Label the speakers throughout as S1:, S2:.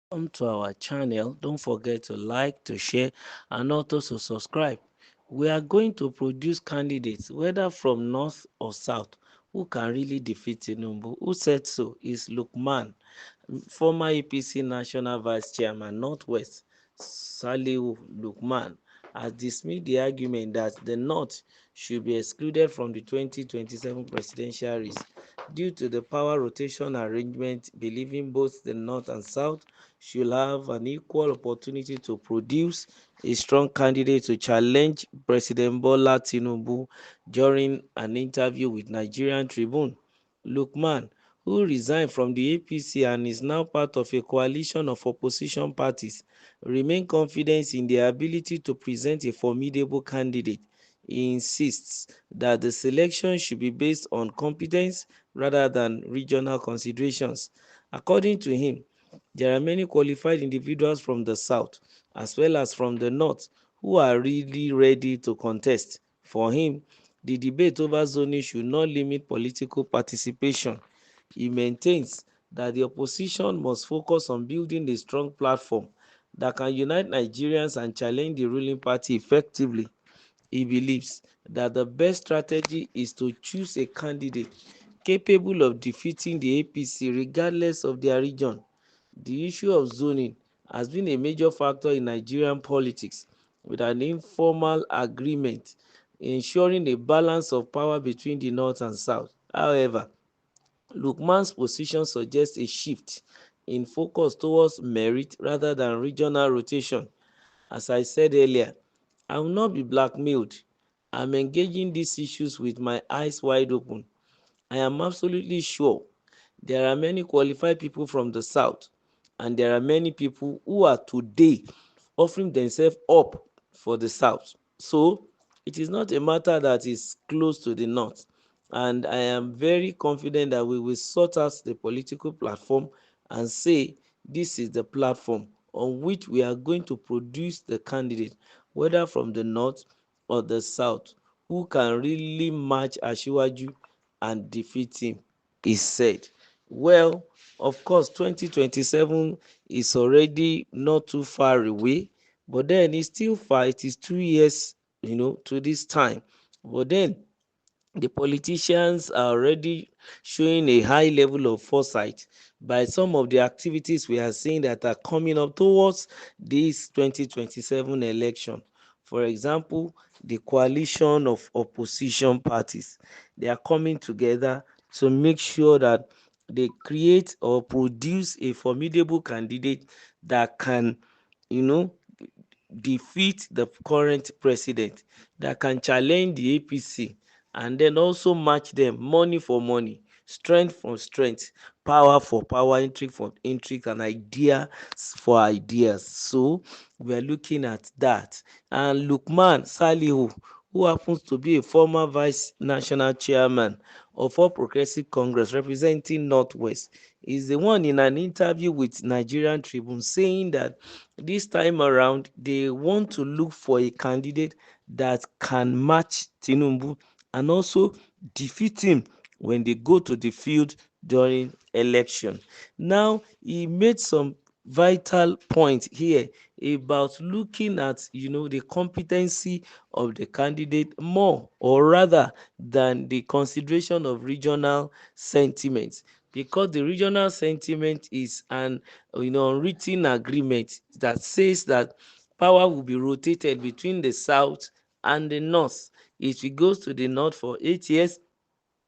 S1: Welcome to our channel. Don't forget to like, to share, and also to subscribe. We are going to produce candidates, whether from north or south, who can really defeat Tinubu. Who said so? Is Lukman, former APC National Vice Chairman, Northwest, Saliu Lukman, has dismissed the argument that the North should be excluded from the 2027 presidential race due to the power rotation arrangement, believing both the North and South should have an equal opportunity to produce a strong candidate to challenge President Bola Tinubu during an interview with Nigerian Tribune. Lukman, who resigned from the APC and is now part of a coalition of opposition parties, remain confident in their ability to present a formidable candidate. He insists that the selection should be based on competence rather than regional considerations. According to him, there are many qualified individuals from the south as well as from the north who are really ready to contest. For him, the debate over zoning should not limit political participation. He maintains that the opposition must focus on building a strong platform that can unite Nigerians and challenge the ruling party effectively. He believes that the best strategy is to choose a candidate capable of defeating the APC regardless of their region. The issue of zoning has been a major factor in Nigerian politics, with an informal agreement ensuring a balance of power between the North and South. However, Lookman's position suggests a shift in focus towards merit rather than regional rotation. As I said earlier, I will not be blackmailed. I'm engaging these issues with my eyes wide open. I am absolutely sure there are many qualified people from the south, and there are many people who are today offering themselves up for the south. So it is not a matter that is close to the north. And I am very confident that we will sort out the political platform and say this is the platform on which we are going to produce the candidate, whether from the north or the south, who can really match Asiwaju and defeat him, he said. Well, of course, 2027 is already not too far away, but then it's still far. It is 2 years, to this time. But then the politicians are already showing a high level of foresight by some of the activities we are seeing that are coming up towards this 2027 election. For example, the coalition of opposition parties, they are coming together to make sure that they create or produce a formidable candidate that can, you know, defeat the current president, that can challenge the APC and then also match them money for money, strength for strength, power for power, intrigue for intrigue, and idea for ideas. So we are looking at that. And Lukman Salihu, who happens to be a former vice national chairman of All Progressive Congress representing Northwest, is the one in an interview with Nigerian Tribune saying that this time around they want to look for a candidate that can match Tinubu and also defeat him when they go to the field during election. Now he made some vital point here about looking at the competency of the candidate more or rather than the consideration of regional sentiments, because the regional sentiment is an unwritten agreement that says that power will be rotated between the south and the north. If it goes to the north for 8 years,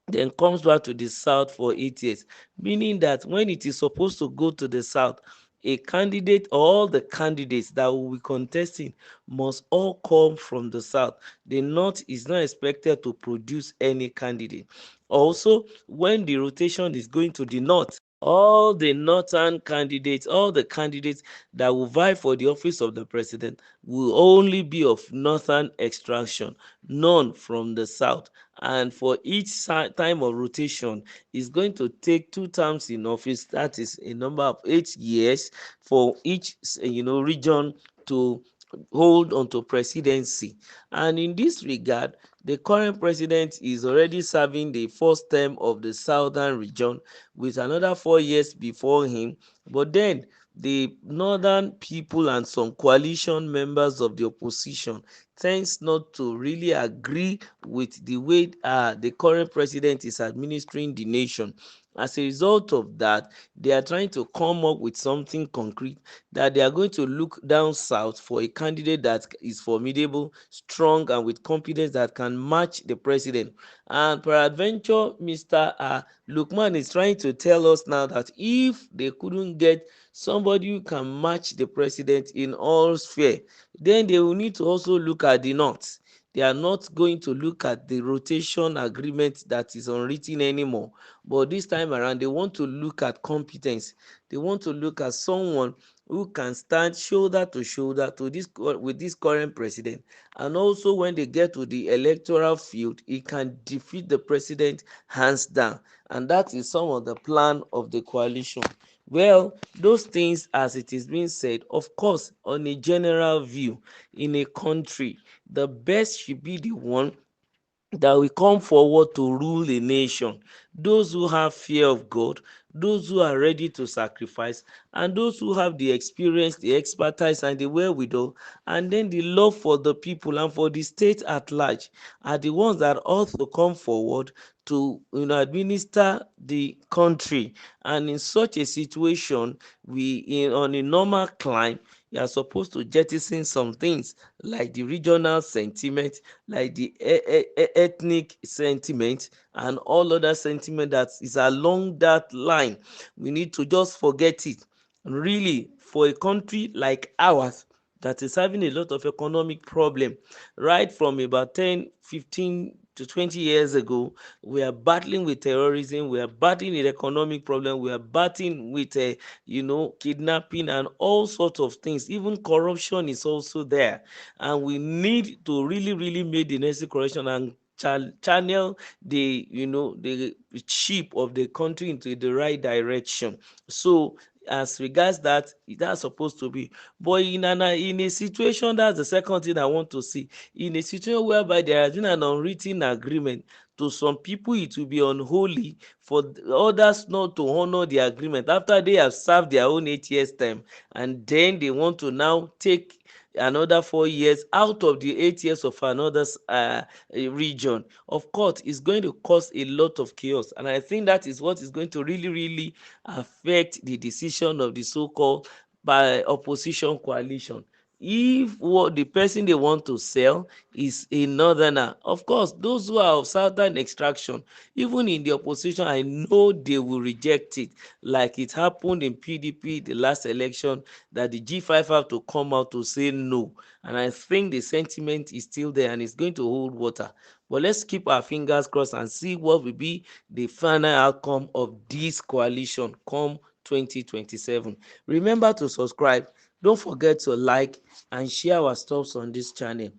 S1: then comes back to the south for 8 years, meaning that when it is supposed to go to the south, a candidate, all the candidates that will be contesting must all come from the south. The north is not expected to produce any candidate. Also, when the rotation is going to the north, all the northern candidates, all the candidates that will vie for the office of the president will only be of northern extraction, none from the south. And for each time of rotation is going to take 2 terms in office. That is a number of 8 years for each region to hold onto presidency. And in this regard, the current president is already serving the first term of the southern region with another 4 years before him. But then the northern people and some coalition members of the opposition tends not to really agree with the way the current president is administering the nation. As a result of that, they are trying to come up with something concrete, that they are going to look down south for a candidate that is formidable, strong, and with confidence that can match the president. And peradventure, Mr. Lukman is trying to tell us now that if they couldn't get somebody who can match the president in all sphere, then they will need to also look at the north. They are not going to look at the rotation agreement that is unwritten anymore, but this time around they want to look at competence. They want to look at someone who can stand shoulder to shoulder to this with this current president, and also when they get to the electoral field, he can defeat the president hands down. And that is some of the plan of the coalition. Well, those things, as it is being said, of course, on a general view, in a country, the best should be the one that will come forward to rule a nation. Those who have fear of God, those who are ready to sacrifice, and those who have the experience, the expertise, and the wherewithal, and then the love for the people and for the state at large, are the ones that ought to come forward to administer the country. And in such a situation, on a normal climb, you are supposed to jettison some things like the regional sentiment, like the ethnic sentiment, and all other sentiment that is along that line. We need to just forget it. Really, for a country like ours that is having a lot of economic problem, right from about 10, 15 to 20 years ago, we are battling with terrorism, we are battling with economic problem, we are battling with kidnapping and all sorts of things. Even corruption is also there, and we need to really really make the necessary correction and channel the ship of the country into the right direction. So as regards that, that's supposed to be. But in a situation, that's the second thing I want to see. In a situation whereby there has been an unwritten agreement, to some people it will be unholy for others not to honor the agreement after they have served their own 8 years term, and then they want to now take another 4 years out of the 8 years of another region. Of course, it's going to cause a lot of chaos, and I think that is what is going to really really affect the decision of the so-called by opposition coalition. If what the person they want to sell is a northerner, of course those who are of southern extraction, even in the opposition, I know they will reject it, like it happened in PDP the last election, that the G5 have to come out to say no. And I think the sentiment is still there and it's going to hold water. But let's keep our fingers crossed and see what will be the final outcome of this coalition come 2027. Remember to subscribe. Don't forget to like and share our stuffs on this channel.